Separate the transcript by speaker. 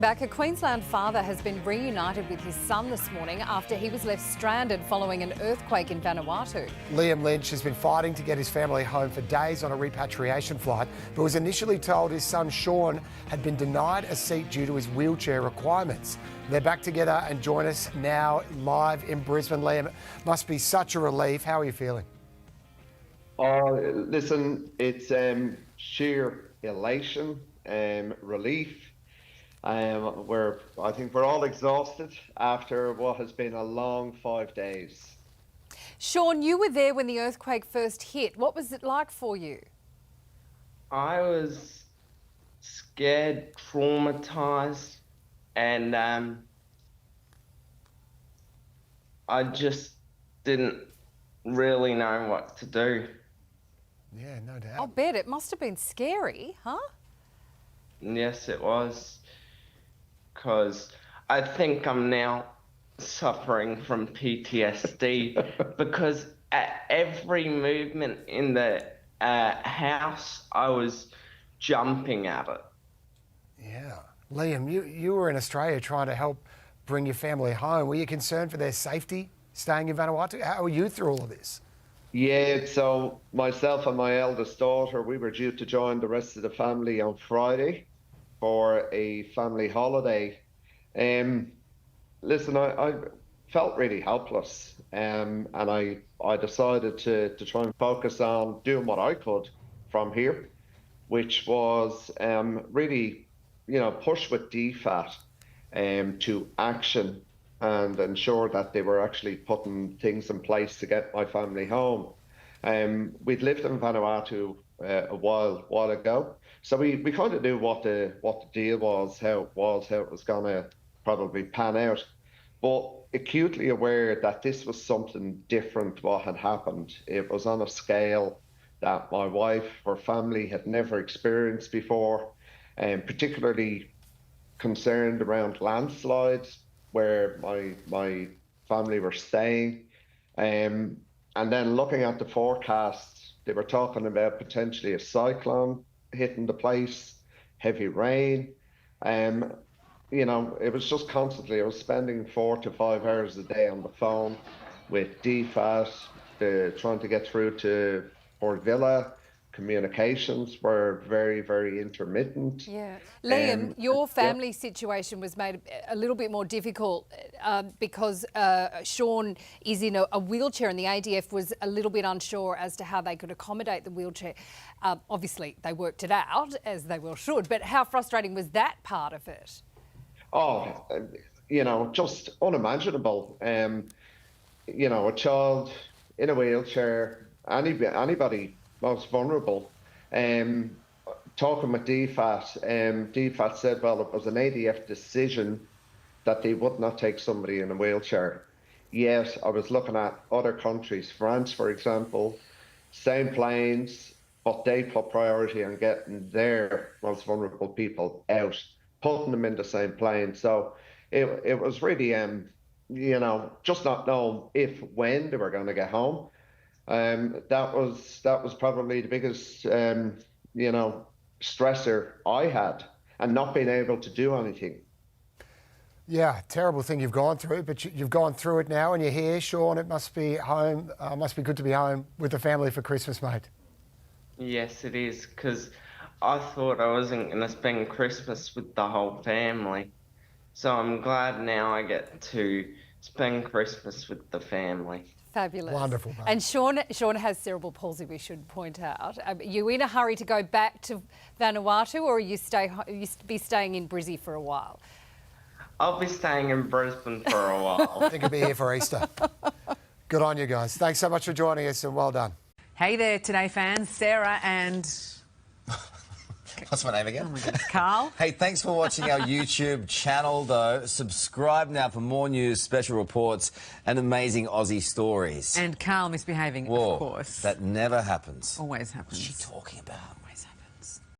Speaker 1: Back, a Queensland father has been reunited with his son this morning after he was left stranded following an earthquake in Vanuatu.
Speaker 2: Liam Lynch has been fighting to get his family home for days on a repatriation flight, but was initially told his son Sean had been denied a seat due to his wheelchair requirements. They're back together and join us now live in Brisbane. Liam, it must be such a relief. How are you feeling?
Speaker 3: Oh, listen, it's sheer elation, relief. I think we're all exhausted after what has been a long 5 days.
Speaker 1: Sean, you were there when the earthquake first hit. What was it like for you?
Speaker 4: I was scared, traumatized, and I just didn't really know what to do.
Speaker 2: Yeah, no doubt.
Speaker 1: I'll bet it must have been scary, huh?
Speaker 4: Yes, it was. Because I think I'm now suffering from PTSD because at every movement in the house, I was jumping at it.
Speaker 2: Yeah. Liam, you were in Australia trying to help bring your family home. Were you concerned for their safety staying in Vanuatu? How were you through all of this?
Speaker 3: Yeah, so myself and my eldest daughter, we were due to join the rest of the family on Friday for a family holiday. Listen, I felt really helpless, and I decided to try and focus on doing what I could from here, which was really, push with DFAT to action and ensure that they were actually putting things in place to get my family home. We'd lived in Vanuatu a while ago, so we kind of knew what the deal was, how it was going to probably pan out, but acutely aware that this was something different what had happened. It was on a scale that my wife, her family had never experienced before, and particularly concerned around landslides where my family were staying. And then looking at the forecasts, they were talking about potentially a cyclone hitting the place, heavy rain. It was just constantly, I was spending 4 to 5 hours a day on the phone with DFAT, trying to get through to Port Villa. Communications were very, very intermittent.
Speaker 1: Yeah. Liam, your family situation was made a little bit more difficult because Sean is in a wheelchair, and the ADF was a little bit unsure as to how they could accommodate the wheelchair. Obviously, they worked it out, as they well should, but how frustrating was that part of it?
Speaker 3: Oh, just unimaginable. A child in a wheelchair, anybody most vulnerable. Talking with DFAT, DFAT said, well, it was an ADF decision that they would not take somebody in a wheelchair. Yet I was looking at other countries, France, for example, same planes, but they put priority on getting their most vulnerable people out, putting them in the same plane. So it was really, just not knowing when they were going to get home. That was probably the biggest, stressor I had, and not being able to do anything.
Speaker 2: Yeah, terrible thing you've gone through, but you've gone through it now and you're here, Sean. It must be home, must be good to be home with the family for Christmas, mate.
Speaker 4: Yes, it is, because I thought I wasn't going to spend Christmas with the whole family. So I'm glad now I get to spend Christmas with the family.
Speaker 1: Fabulous.
Speaker 2: Wonderful, mate.
Speaker 1: And Sean has cerebral palsy, we should point out. Are you in a hurry to go back to Vanuatu, or you be staying in Brizzy for a while?
Speaker 4: I'll be staying in Brisbane for a while.
Speaker 2: I think I'll be here for Easter. Good on you guys. Thanks so much for joining us, and well done.
Speaker 5: Hey there, Today fans. Sarah and...
Speaker 6: What's my name again?
Speaker 5: Oh my God, Carl.
Speaker 6: Hey, thanks for watching our YouTube channel, though. Subscribe now for more news, special reports, and amazing Aussie stories.
Speaker 5: And Carl misbehaving,
Speaker 6: Whoa,
Speaker 5: of course.
Speaker 6: that never happens.
Speaker 5: Always happens.
Speaker 6: What's she talking about?